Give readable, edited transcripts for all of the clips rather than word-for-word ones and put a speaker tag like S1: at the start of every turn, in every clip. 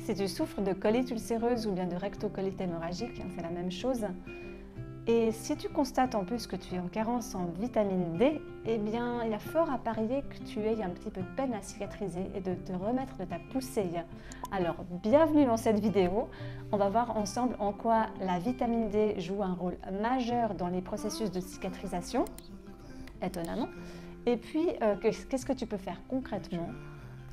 S1: Si tu souffres de colite ulcéreuse ou bien de rectocolite hémorragique, hein, c'est la même chose. Et si tu constates en plus que tu es en carence en vitamine D, eh bien, il y a fort à parier que tu aies un petit peu de peine à cicatriser et de te remettre de ta poussée. Alors, bienvenue dans cette vidéo. On va voir ensemble en quoi la vitamine D joue un rôle majeur dans les processus de cicatrisation, étonnamment. Et puis, qu'est-ce que tu peux faire concrètement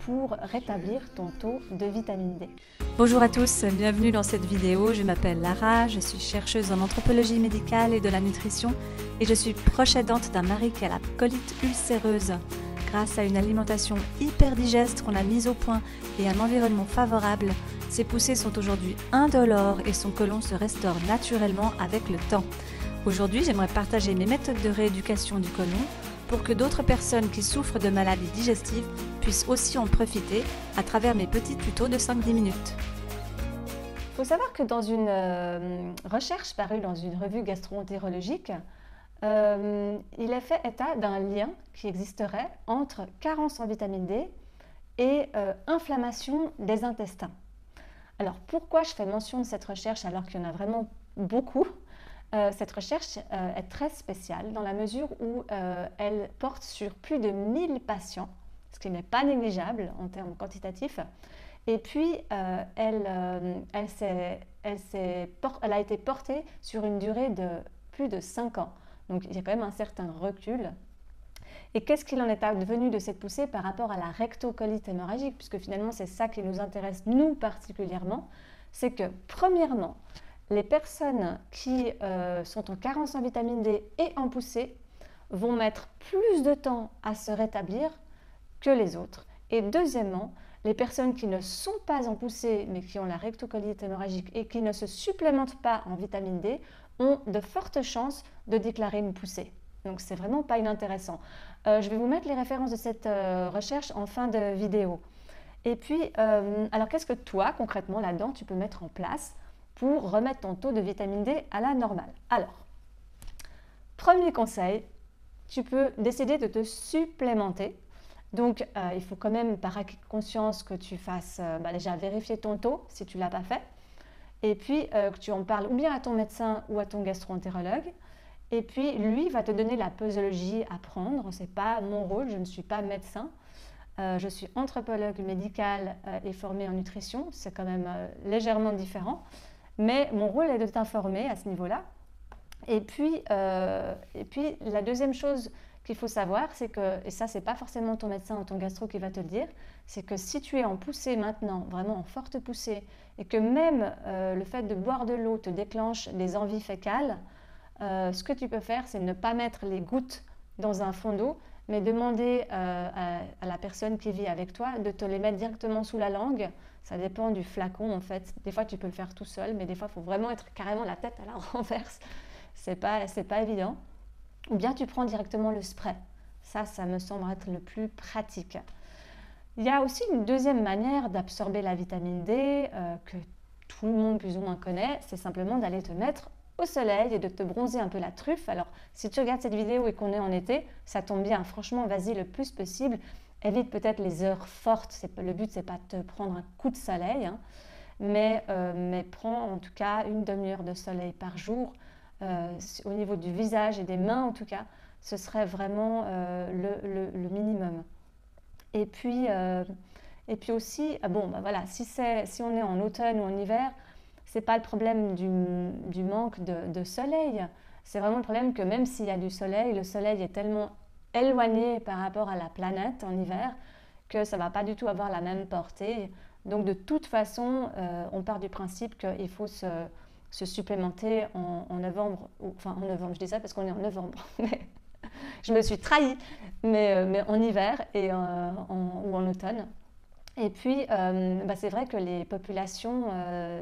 S1: pour rétablir ton taux de vitamine D.
S2: Bonjour à tous, bienvenue dans cette vidéo. Je m'appelle Lara, je suis chercheuse en anthropologie médicale et de la nutrition et je suis proche aidante d'un mari qui a la colite ulcéreuse. Grâce à une alimentation hyper digeste qu'on a mise au point et un environnement favorable, ses poussées sont aujourd'hui indolores et son côlon se restaure naturellement avec le temps. Aujourd'hui, j'aimerais partager mes méthodes de rééducation du côlon pour que d'autres personnes qui souffrent de maladies digestives puissent aussi en profiter à travers mes petits tutos de 5-10 minutes.
S1: Il faut savoir que dans une recherche parue dans une revue gastro-entérologique, il est fait état d'un lien qui existerait entre carence en vitamine D et inflammation des intestins. Alors pourquoi je fais mention de cette recherche alors qu'il y en a vraiment beaucoup ? Cette recherche est très spéciale dans la mesure où elle porte sur plus de 1000 patients, ce qui n'est pas négligeable en termes quantitatifs. Et puis, elle a été portée sur une durée de plus de 5 ans. Donc, il y a quand même un certain recul. Et qu'est-ce qu'il en est advenu de cette poussée par rapport à la rectocolite hémorragique? Puisque finalement, c'est ça qui nous intéresse, nous particulièrement. C'est que, premièrement, les personnes qui sont en carence en vitamine D et en poussée vont mettre plus de temps à se rétablir que les autres. Et deuxièmement, les personnes qui ne sont pas en poussée mais qui ont la rectocolite hémorragique et qui ne se supplémentent pas en vitamine D ont de fortes chances de déclarer une poussée. Donc c'est vraiment pas inintéressant. Je vais vous mettre les références de cette recherche en fin de vidéo. Et puis, alors qu'est-ce que toi, concrètement, là-dedans, tu peux mettre en place pour remettre ton taux de vitamine D à la normale? Alors, premier conseil, tu peux décider de te supplémenter. Donc, il faut quand même par acquis de conscience que tu fasses déjà vérifier ton taux si tu ne l'as pas fait. Et puis, que tu en parles ou bien à ton médecin ou à ton gastro-entérologue. Et puis, lui va te donner la posologie à prendre. Ce n'est pas mon rôle, je ne suis pas médecin. Je suis anthropologue médical et formée en nutrition. C'est quand même légèrement différent. Mais mon rôle est de t'informer à ce niveau-là. Et puis, la deuxième chose qu'il faut savoir, c'est que, et ça, ce n'est pas forcément ton médecin ou ton gastro qui va te le dire, c'est que si tu es en poussée maintenant, vraiment en forte poussée, et que même le fait de boire de l'eau te déclenche des envies fécales, ce que tu peux faire, c'est ne pas mettre les gouttes dans un fond d'eau, mais demander à la personne qui vit avec toi de te les mettre directement sous la langue. Ça dépend du flacon en fait. Des fois tu peux le faire tout seul, mais des fois il faut vraiment être carrément la tête à la renverse. C'est pas évident. Ou bien tu prends directement le spray. Ça me semble être le plus pratique. Il y a aussi une deuxième manière d'absorber la vitamine D que tout le monde plus ou moins connaît. C'est simplement d'aller te mettre au soleil et de te bronzer un peu la truffe. Alors, si tu regardes cette vidéo et qu'on est en été, ça tombe bien. Franchement, vas-y le plus possible. Évite peut-être les heures fortes. Le but, c'est pas de te prendre un coup de soleil, hein, mais prends en tout cas une demi-heure de soleil par jour. Au niveau du visage et des mains, en tout cas, ce serait vraiment le minimum. Et puis aussi, voilà, si on est en automne ou en hiver, c'est pas le problème du manque de soleil. C'est vraiment le problème que même s'il y a du soleil, le soleil est tellement éloigné par rapport à la planète en hiver que ça va pas du tout avoir la même portée. Donc de toute façon, on part du principe qu'il faut se supplémenter en novembre. Enfin en novembre, je dis ça parce qu'on est en novembre. Je me suis trahie, mais en hiver ou en automne. Et puis, c'est vrai que les populations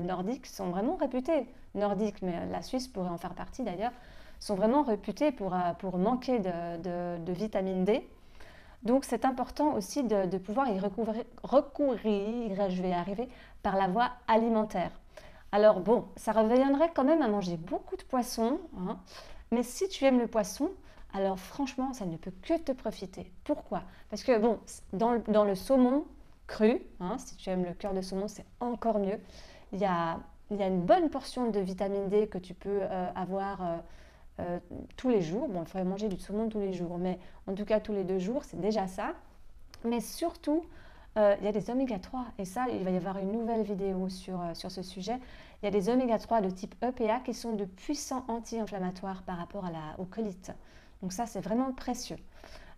S1: nordiques sont vraiment réputées, nordiques, mais la Suisse pourrait en faire partie d'ailleurs, sont vraiment réputées pour manquer de vitamine D. Donc, c'est important aussi de pouvoir y recourir, je vais y arriver, par la voie alimentaire. Alors bon, ça reviendrait quand même à manger beaucoup de poissons, hein, mais si tu aimes le poisson, alors franchement, ça ne peut que te profiter. Pourquoi? Parce que bon, dans le saumon, cru. Hein, si tu aimes le cœur de saumon, c'est encore mieux. Il y a une bonne portion de vitamine D que tu peux avoir tous les jours. Bon, il faudrait manger du saumon tous les jours, mais en tout cas tous les 2 jours, c'est déjà ça. Mais surtout, il y a des oméga 3 et ça, il va y avoir une nouvelle vidéo sur ce sujet. Il y a des oméga 3 de type EPA qui sont de puissants anti-inflammatoires par rapport aux colites. Donc ça, c'est vraiment précieux.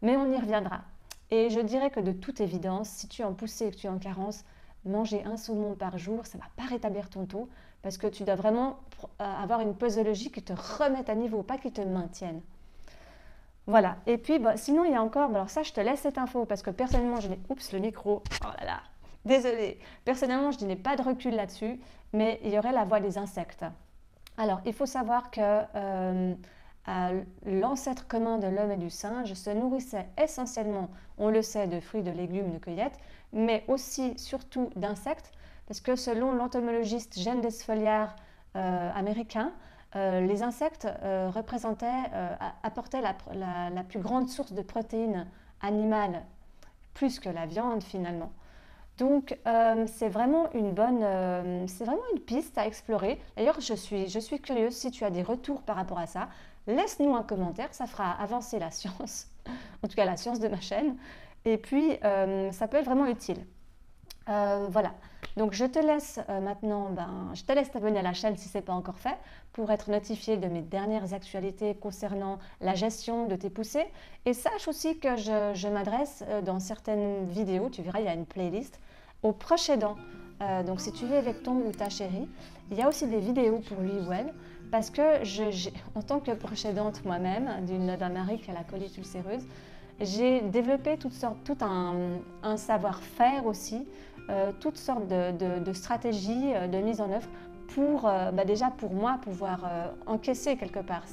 S1: Mais on y reviendra. Et je dirais que de toute évidence, si tu es en poussée et que tu es en carence, manger un saumon par jour, ça ne va pas rétablir ton taux parce que tu dois vraiment avoir une posologie qui te remette à niveau, pas qui te maintienne. Voilà. Et puis, sinon, il y a encore... Alors ça, je te laisse cette info parce que personnellement, je n'ai... Oups, le micro. Oh là là. Désolée. Personnellement, je n'ai pas de recul là-dessus, mais il y aurait la voie des insectes. Alors, il faut savoir que l'ancêtre commun de l'homme et du singe se nourrissait essentiellement, on le sait, de fruits, de légumes, de cueillettes, mais aussi, surtout, d'insectes, parce que selon l'entomologiste Jean Desfoliars américain, les insectes apportaient la plus grande source de protéines animales, plus que la viande finalement. Donc c'est vraiment une piste à explorer. D'ailleurs, je suis curieuse si tu as des retours par rapport à ça. Laisse-nous un commentaire, ça fera avancer la science, en tout cas la science de ma chaîne. Et puis, ça peut être vraiment utile. Voilà, donc je te laisse maintenant, je te laisse t'abonner à la chaîne si ce n'est pas encore fait pour être notifié de mes dernières actualités concernant la gestion de tes poussées. Et sache aussi que je m'adresse dans certaines vidéos, tu verras, il y a une playlist, aux proches aidants. Donc si tu vis avec ton ou ta chérie, il y a aussi des vidéos pour lui ou elle parce que en tant que proche aidante moi-même d'un mari qui a la colite ulcéreuse, j'ai développé tout un savoir-faire aussi, toutes sortes de stratégies de mise en œuvre pour déjà pour moi pouvoir encaisser quelque part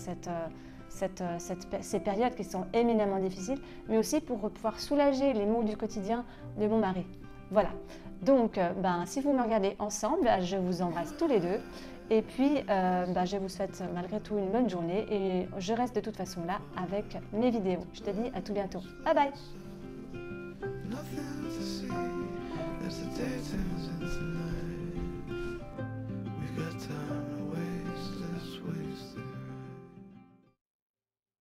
S1: ces périodes qui sont éminemment difficiles, mais aussi pour pouvoir soulager les maux du quotidien de mon mari. Voilà, donc si vous me regardez ensemble, je vous embrasse tous les deux et puis je vous souhaite malgré tout une bonne journée et je reste de toute façon là avec mes vidéos. Je te dis à tout bientôt. Bye bye.
S3: Nothing to see as the day turns into night.